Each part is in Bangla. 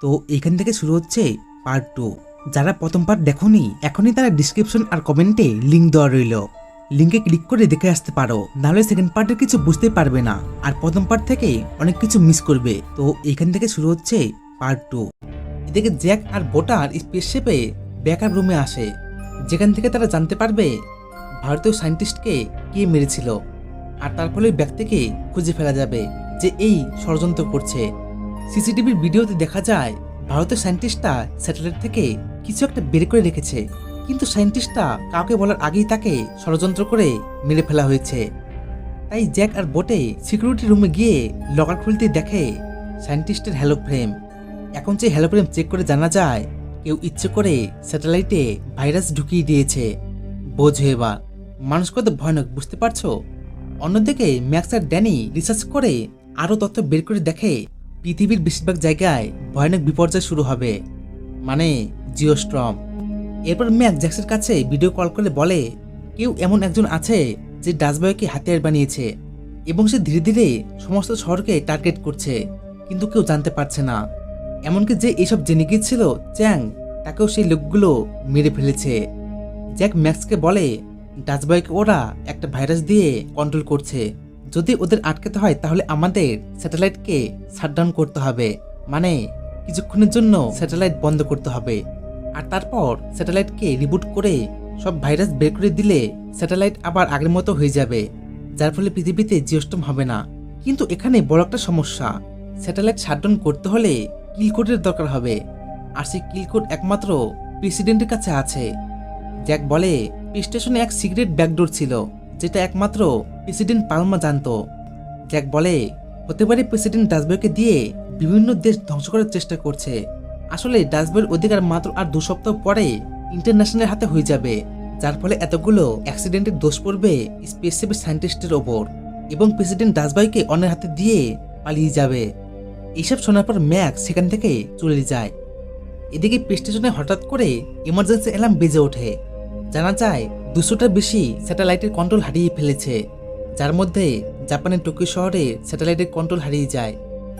তো এখান থেকে শুরু হচ্ছে পার্ট 2। যারা প্রথম পার্ট দেখোনি এখনই তারা ডিসক্রিপশন আর কমেন্টে লিংক দেওয়া রইল, লিংকে ক্লিক করে দেখে আসতে পারো, নাহলে সেকেন্ড পার্টের কিছু বুঝতে পারবে না আর প্রথম পার্ট থেকে অনেক কিছু মিস করবে। তো এখান থেকে শুরু হচ্ছে পার্ট 2। এদিকে জ্যাক আর বোটার স্পেসশিপে ব্যাকআপ রুমে আসে, যেখান থেকে তারা জানতে পারবে ভারতীয় সায়েন্টিস্টকে কে মেরেছিল, আর তার ফলে ব্যক্তিকে খুঁজে ফেলা যাবে যে এই ষড়যন্ত্র করছে। সিসিটিভির ভিডিওতে দেখা যায় ভারতীয় সায়েন্টিস্টটা স্যাটেলাইট থেকে কিছু একটা বের করে রেখেছে, কিন্তু সায়েন্টিস্টটা কাউকে বলার আগেই তাকে ষড়যন্ত্র করে মেরে ফেলা হয়েছে। তাই জ্যাক আর বোটে সিকিউরিটি রুমে গিয়ে লকার খুলতে দেখে সায়েন্টিস্টের হ্যালো ফ্রেম। এখন যে হ্যালো ফ্রেম চেক করে জানা যায় কেউ ইচ্ছে করে স্যাটেলাইটে ভাইরাস ঢুকিয়ে দিয়েছে। বোঝো এবার মানুষ কত ভয়ানক, বুঝতে পারছো? অন্যদিকে ম্যাক্স আর ড্যানি রিসার্চ করে আরও তথ্য বের করে দেখে পৃথিবীর বেশিরভাগ জায়গায় ভয়ানক বিপর্যয় শুরু হবে, মানে জিওস্টর্ম। এরপর ম্যাক্স জ্যাক্সের কাছে ভিডিও কল করে বলে কেউ এমন একজন আছে যে ডাচবয়কে হাতিয়ার বানিয়েছে এবং সে ধীরে ধীরে সমস্ত শহরকে টার্গেট করছে, কিন্তু কেউ জানতে পারছে না। এমনকি যে এইসব জেনে গিয়েছিল চ্যাং, তাকেও সেই লোকগুলো মেরে ফেলেছে। জ্যাক ম্যাক্সকে বলে ডাচবয়কে ওরা একটা ভাইরাস দিয়ে কন্ট্রোল করছে, যদি ওদের আটকাতে হয় তাহলে আমাদের স্যাটেলাইটকে শাটডাউন করতে হবে, মানে কিছুক্ষণের জন্য স্যাটেলাইট বন্ধ করতে হবে। আর তারপর স্যাটেলাইটকে রিবুট করে সব ভাইরাস বের করে দিলে স্যাটেলাইট আবার আগের মতো হয়ে যাবে, যার ফলে পৃথিবীতে জিওস্টর্ম হবে না। কিন্তু এখানে বড় একটা সমস্যা, স্যাটেলাইট শাটডাউন করতে হলে কিল কোডের দরকার হবে, আর সেই কিল কোড একমাত্র প্রেসিডেন্টের কাছে আছে। জ্যাক বলে স্টেশনে এক সিক্রেট ব্যাকডোর ছিল, যেটা একমাত্র প্রেসিডেন্ট পালমা জানতো। জ্যাক বলে হতে পারে প্রেসিডেন্ট ডাচবয়কে দিয়ে বিভিন্ন দেশ ধ্বংস করার চেষ্টা করছে। আসলে ডাচবয়ের অধিকার মাত্র আর 2 সপ্তাহ পরে ইন্টারন্যাশনাল হাতে হয়ে যাবে, যার ফলে এতগুলো অ্যাক্সিডেন্টের দোষ পড়বে স্পেসশিপের সায়েন্টিস্টের ওপর এবং প্রেসিডেন্ট ডাচবয়কে অন্যের হাতে দিয়ে পালিয়ে যাবে। এইসব শোনার পর ম্যাক্স সেখান থেকে চলে যায়। এদিকে স্টেশনে হঠাৎ করে ইমার্জেন্সি অ্যালার্ম বেজে ওঠে। জানা যায় 200টার বেশি স্যাটেলাইটের কন্ট্রোল হারিয়ে ফেলেছে, যার মধ্যে জাপানের টোকিও শহরে স্যাটেলাইটের কন্ট্রোল হারিয়ে যায়,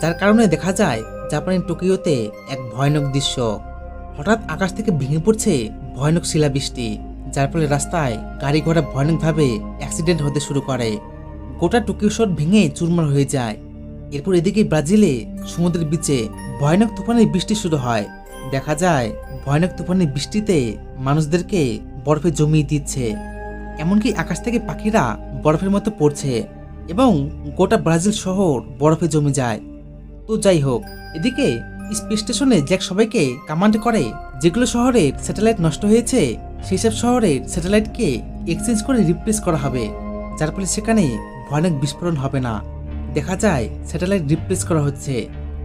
যার কারণে দেখা যায় জাপানের টোকিওতে এক ভয়ানক দৃশ্য। হঠাৎ আকাশ থেকে ভেঙে পড়ছে ভয়ানক শিলাবৃষ্টি, যার ফলে রাস্তায় গাড়ি ঘোড়া ভয়ানকভাবে অ্যাক্সিডেন্ট হতে শুরু করে। গোটা টোকিও শহর ভেঙে চুরমার হয়ে যায়। এরপর এদিকে ব্রাজিলে সমুদ্রের বিচে ভয়ানক তুফানের বৃষ্টি শুরু হয়। দেখা যায় ভয়ানক তুফানের বৃষ্টিতে মানুষদেরকে বরফে জমিয়ে দিচ্ছে, এমনকি আকাশ থেকে পাখিরা বরফের মতো পড়ছে এবং গোটা ব্রাজিল শহর বরফে জমে যায়। তো যাই হোক, এদিকে স্পেস স্টেশনে জ্যাক সবাইকে কমান্ড করে যেগুলো শহরের স্যাটেলাইট নষ্ট হয়েছে সেই সব শহরের স্যাটেলাইটকে এক্সচেঞ্জ করে রিপ্লেস করা হবে, যার ফলে সেখানে ভয়ানক বিস্ফোরণ হবে না। দেখা যায় স্যাটেলাইট রিপ্লেস করা হচ্ছে,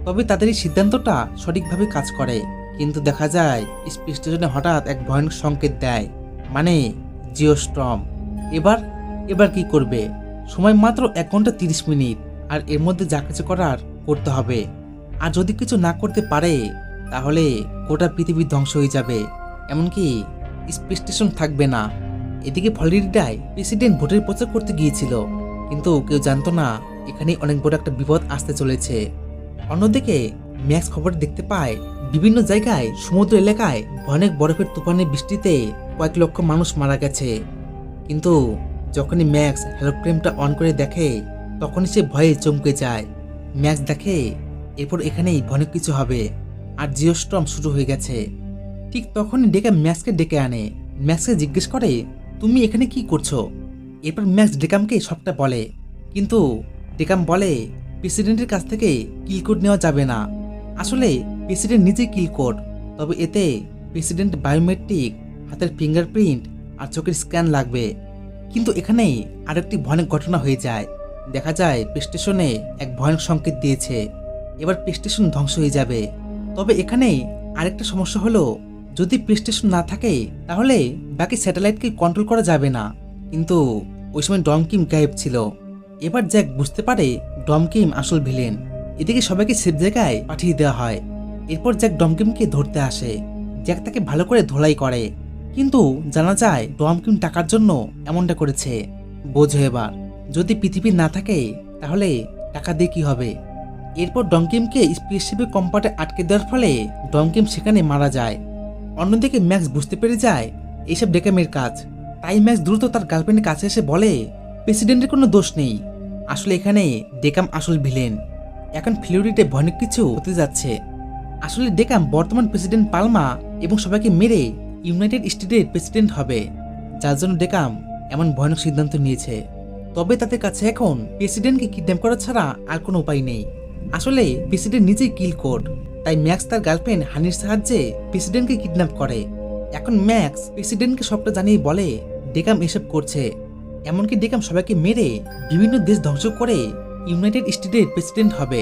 তবে তাদের এই সিদ্ধান্তটা সঠিকভাবে কাজ করে। কিন্তু দেখা যায় স্পেস স্টেশনে হঠাৎ এক ভয়ানক সংকেত দেয়, মানে জিওস্টর্ম। এবার কি করবে? সময় মাত্র 1 ঘন্টা 30 মিনিট, আর এর মধ্যে যা কিছু করার করতে হবে। আর যদি কিছু না করতে পারে তাহলে গোটা পৃথিবী ধ্বংস হয়ে যাবে, এমনকি স্পেস স্টেশন থাকবে না। এদিকে ফ্লোরিডায় প্রেসিডেন্ট ভোটের প্রচার করতে গিয়েছিল, কিন্তু কেউ জানতো না এখানে অনেক বড় একটা বিপদ আসতে চলেছে। অন্যদিকে ম্যাক্স খবর দেখতে পায় বিভিন্ন জায়গায় সমুদ্র এলাকায় ভয়ানক বরফের তুফানের বৃষ্টিতে কয়েক লক্ষ মানুষ মারা গেছে। কিন্তু যখনই ম্যাক্স হ্যালোফ্রেমটা অন করে দেখে তখনই সে ভয়ে চমকে যায়। ম্যাক্স দেখে এরপর এখানেই ভয়ানক কিছু হবে আর জিওস্টর্ম শুরু হয়ে গেছে। ঠিক তখনই ডেকা ম্যাক্সকে ডেকে আনে। ম্যাক্সকে জিজ্ঞেস করে তুমি এখানে কি করছো? এরপর ম্যাক্স ডেকামকে সবটা বলে, কিন্তু ডেকাম বলে প্রেসিডেন্টের কাছ থেকে কিল কোড নেওয়া যাবে না। আসলে প্রেসিডেন্ট নিজেই কিল কোড, তবে এতে প্রেসিডেন্ট বায়োমেট্রিক, হাতের ফিঙ্গারপ্রিন্ট আর চোখের স্ক্যান লাগবে। কিন্তু এখানেই আরেকটি ভয়ানক ঘটনা হয়ে যায়। দেখা যায় স্টেশনে এক ভয়ানক সংকেত দিয়েছে, এবার স্টেশন ধ্বংস হয়ে যাবে। তবে এখানেই আরেকটা সমস্যা হলো, যদি স্টেশন না থাকে তাহলে বাকি স্যাটেলাইটকে কন্ট্রোল করা যাবে না। কিন্তু ওই সময় ডম কিম গায়েব ছিল। এবার জ্যাক বুঝতে পারে ডম কিম আসল ভিলেন। এদিকে সবাইকে সেফ জায়গায় পাঠিয়ে দেওয়া হয়। এরপর জ্যাক ডম কিমকে ধরতে আসে। জ্যাক তাকে ভালো করে ধোলাই করে, কিন্তু জানা যায় ডম কিম টাকার জন্য এমনটা করেছে। বোঝো এবার, যদি পৃথিবী না থাকে তাহলে টাকা দিয়ে কি হবে? এরপর ডংকিমকে স্পেসশিপের কম্পার্টে আটকে দেওয়ার ফলে ডংকিম সেখানে মারা যায়। অন্যদিকে ম্যাক্স বুঝতে পেরে যায় এইসব ডেকামের কাজ। তাই ম্যাক্স দ্রুত তার গার্লফ্রেন্ডের কাছে এসে বলে প্রেসিডেন্টের কোনো দোষ নেই, আসলে এখানে ডেকাম আসল ভিলেন। এখন ফ্লোরিডাতে ভয়ানক কিছু হতে যাচ্ছে। আসলে ডেকাম বর্তমান প্রেসিডেন্ট পালমা এবং সবাইকে মেরে ইউনাইটেড স্টেটের প্রেসিডেন্ট হবে, যার জন্য ডেকাম এমন ভয়ানক সিদ্ধান্ত নিয়েছে। তবে তাদের কাছে এখন প্রেসিডেন্টকে কিডন্যাপ করা ছাড়া আর কোনো উপায় নেই। আসলে প্রেসিডেন্ট নিজেই কিল কোড, তাই ম্যাক্স তার গার্লফ্রেন্ড হানির সাহায্যে প্রেসিডেন্টকে কিডন্যাপ করে। এখন ম্যাক্স প্রেসিডেন্টকে সবটা জানিয়ে বলে ডেকাম এসব করছে। এমনকি ডেকাম সবাইকে মেরে বিভিন্ন দেশ ধ্বংস করে ইউনাইটেড স্টেটের প্রেসিডেন্ট হবে।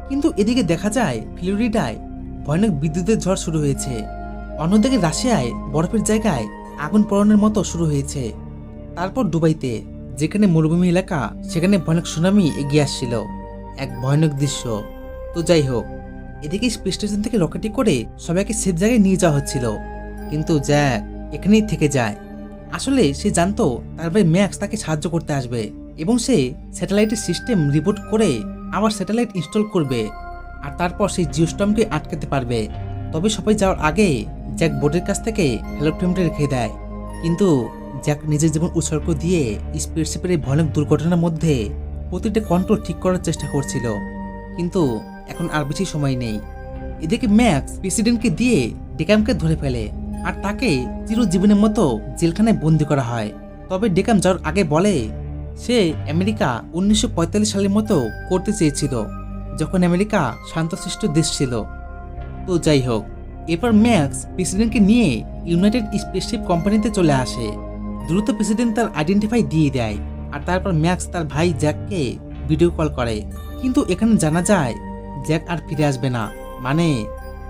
কিন্তু এদিকে দেখা যায় ফ্লোরিডায় ভয়ানক বিদ্যুতের ঝড় শুরু হয়েছে। অন্যদিকে রাশিয়ায় বরফের জায়গায় আগুন পড়ানোর মতো শুরু হয়েছে। তারপর দুবাইতে, যেখানে মরুভূমি এলাকা, সেখানে ভয়ানক সুনামি এগিয়ে আসছিল। এক ভয়ানক দৃশ্য। তো যাই হোক, এদিকে স্পেস স্টেশন থেকে রকেটে করে সবাইকে সেফ জায়গায় নিয়ে যাওয়া হচ্ছিল, কিন্তু জ্যাক এখানেই থেকে যায়। আসলে সে জানতো তার ভাই ম্যাক্স তাকে সাহায্য করতে আসবে এবং সে স্যাটেলাইটের সিস্টেম রিপোর্ট করে আবার স্যাটেলাইট ইনস্টল করবে, আর তারপর সেই জিওস্টর্মকে আটকাতে পারবে। তবে সবাই যাওয়ার আগে জ্যাক বোর্ডের কাছ থেকে হ্যালোফ্রেমটা রেখে দেয়। কিন্তু জ্যাক নিজের জীবন উৎসর্গ দিয়ে স্পেসশিপের এই ভয়ানক দুর্ঘটনার মধ্যে প্রতিটা কন্ট্রোল ঠিক করার চেষ্টা করছিল, কিন্তু এখন আর বেশি সময় নেই। এদিকে ম্যাক্স প্রেসিডেন্টকে দিয়ে ডেকামকে ধরে ফেলে আর তাকে চিরজীবনের মতো জেলখানায় বন্দি করা হয়। তবে ডেকাম যাওয়ার আগে বলে সে আমেরিকা 1945 সালের মতো করতে চেয়েছিল, যখন আমেরিকা শান্তশিষ্ট দেশ ছিল। তো যাই হোক, এরপর ম্যাক্স প্রেসিডেন্টকে নিয়ে ইউনাইটেড স্পেসশিপ কোম্পানিতে চলে আসে। দ্রুত প্রেসিডেন্ট তার আইডেন্টিফাই দিয়ে দেয়, আর তারপর ম্যাক্স তার ভাই জ্যাককে ভিডিও কল করে। কিন্তু এখানে জানা যায় জ্যাক আর ফিরে আসবে না, মানে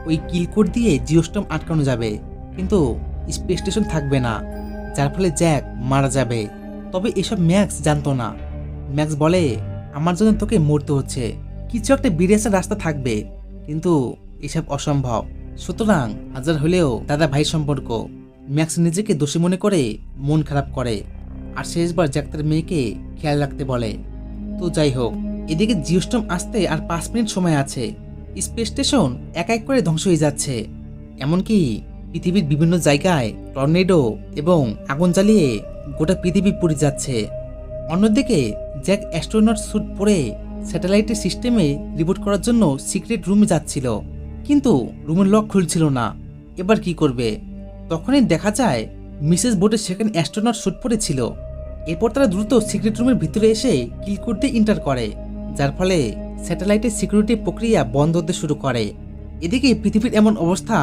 ওই কিল কোড দিয়ে জিওস্টর্ম আটকানো যাবে, কিন্তু স্পেস স্টেশন থাকবে না, যার ফলে জ্যাক মারা যাবে। তবে এসব ম্যাক্স জানতো না। ম্যাক্স বলে আমার জন্য তোকে মরতে হচ্ছে, কিছু একটা বেরিয়ে আসার রাস্তা থাকবে, কিন্তু এসব অসম্ভব। সুতরাং হাজার হলেও দাদা ভাই সম্পর্ক। ম্যাক্স নিজেকে দোষী মনে করে মন খারাপ করে, আর শেষবার জ্যাক তার মেয়েকে খেয়াল রাখতে বলে। তো যাই হোক, এদিকে জিওস্টর্ম আসতে আর 5 মিনিট সময় আছে। স্পেস স্টেশন এক এক করে ধ্বংস হয়ে যাচ্ছে, এমনকি পৃথিবীর বিভিন্ন জায়গায় টর্নেডো এবং আগুন জ্বালিয়ে গোটা পৃথিবী পুড়ে যাচ্ছে। অন্যদিকে জ্যাক অ্যাস্ট্রোনট স্যুট পরে স্যাটেলাইটের সিস্টেমে রিপোর্ট করার জন্য সিক্রেট রুমে যাচ্ছিল, কিন্তু রুমের লক খুলছিল না। এবার কি করবে? তখনই দেখা যায় মিসেস বোটে সেখানে অ্যাস্ট্রোনট স্যুট পরে ছিল। এরপর তারা দ্রুত সিক্রেট রুমের ভিতরে এসে কিল করতে এন্টার করে, যার ফলে স্যাটেলাইটের সিকিউরিটি প্রক্রিয়া বন্ধ হতে শুরু করে। এদিকে পৃথিবীর এমন অবস্থা,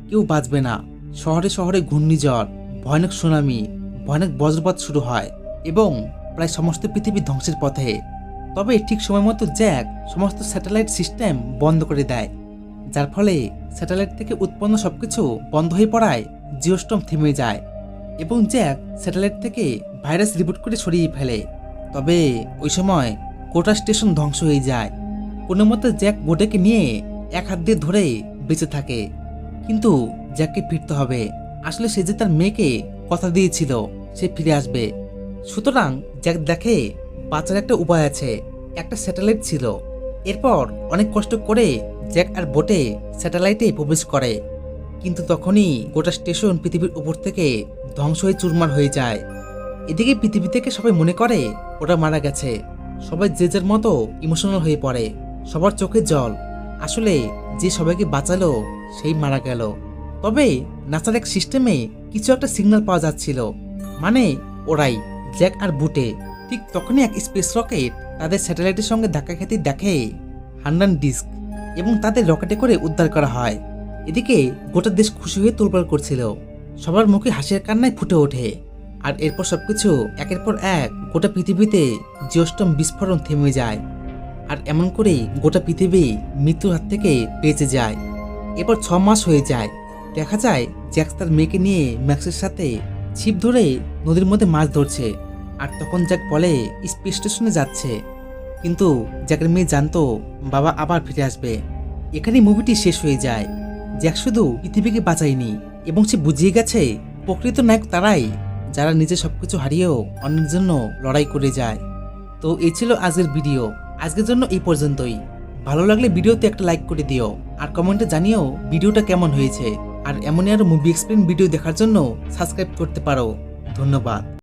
কেউ বাঁচবে না। শহরে শহরে ঘূর্ণিঝড়, ভয়ানক সুনামি, ভয়ানক বজ্রপাত শুরু হয় এবং প্রায় সমস্ত পৃথিবী ধ্বংসের পথে। তবে ঠিক সময় মতো জ্যাক সমস্ত স্যাটেলাইট সিস্টেম বন্ধ করে দেয়, যার ফলে স্যাটেলাইট থেকে উৎপন্ন সবকিছু বন্ধ হয়ে পড়ায় জিওস্টর্ম থেমে যায় এবং জ্যাক স্যাটেলাইট থেকে ভাইরাস রিপোর্ট করে সরিয়ে ফেলে। তবে ওই সময় গোটা স্টেশন ধ্বংস হয়ে যায়। কোনো মতে জ্যাক বোটেকে নিয়ে এক হাত দিয়ে ধরে বেঁচে থাকে, কিন্তু জ্যাককে ফিরতে হবে। আসলে সে যে তার মেয়েকে কথা দিয়েছিল সে ফিরে আসবে। সুতরাং জ্যাক দেখে বাঁচার একটা উপায় আছে, একটা স্যাটেলাইট ছিল। এরপর অনেক কষ্ট করে জ্যাক আর বোটে স্যাটেলাইটে প্রবেশ করে, কিন্তু তখনই গোটা স্টেশন পৃথিবীর উপর থেকে ধ্বংস হয়ে চুরমার হয়ে যায়। এদিকে পৃথিবী থেকে সবাই মনে করে ওরা মারা গেছে। সবাই যে যার মতো ইমোশনাল হয়ে পড়ে, সবার চোখে জল। আসলে যে সবাইকে বাঁচালো সেই মারা গেল। তবে নাসার এক সিস্টেমে কিছু একটা সিগন্যাল পাওয়া যাচ্ছিল, মানে ওরাই জ্যাক আর বুটে। ঠিক তখনই এক স্পেস রকেট তাদের স্যাটেলাইটের সঙ্গে ধাক্কা খেতে দেখে হান্ডান ডিস্ক এবং তাদের রকেটে করে উদ্ধার করা হয়। এদিকে গোটা দেশ খুশি হয়ে তোলপাড় করছিল, সবার মুখে হাসির কান্নায় ফুটে ওঠে। আর এরপর সবকিছু একের পর এক গোটা পৃথিবীতে জিওস্টর্ম বিস্ফোরণ থেমে যায়, আর এমন করেই গোটা পৃথিবী মৃত্যুর হাত থেকে বেঁচে যায়। এরপর 6 মাস হয়ে যায়। দেখা যায় জ্যাক তার মেয়েকে নিয়ে ম্যাক্সের সাথে ছিপ ধরে নদীর মধ্যে মাছ ধরছে, আর তখন জ্যাক বলে স্পেস স্টেশনে যাচ্ছে। কিন্তু জ্যাকের মেয়ে জানতো বাবা আবার ফিরে আসবে। এখানেই মুভিটি শেষ হয়ে যায়। জ্যাক শুধু পৃথিবীকে বাঁচায়নি, এবং সে বুঝিয়ে গেছে প্রকৃত নায়ক তারাই যারা নিজে সবকিছু হারিয়েও অন্যের জন্য লড়াই করে যায়। তো এই ছিল আজকের ভিডিও। আজকের জন্য এই পর্যন্তই। ভালো লাগলে ভিডিওতে একটা লাইক করে দিও আর কমেন্টে জানিও ভিডিওটা কেমন হয়েছে। আর এমনই আরো মুভি এক্সপ্লেন ভিডিও দেখার জন্য সাবস্ক্রাইব করতে পারো। ধন্যবাদ।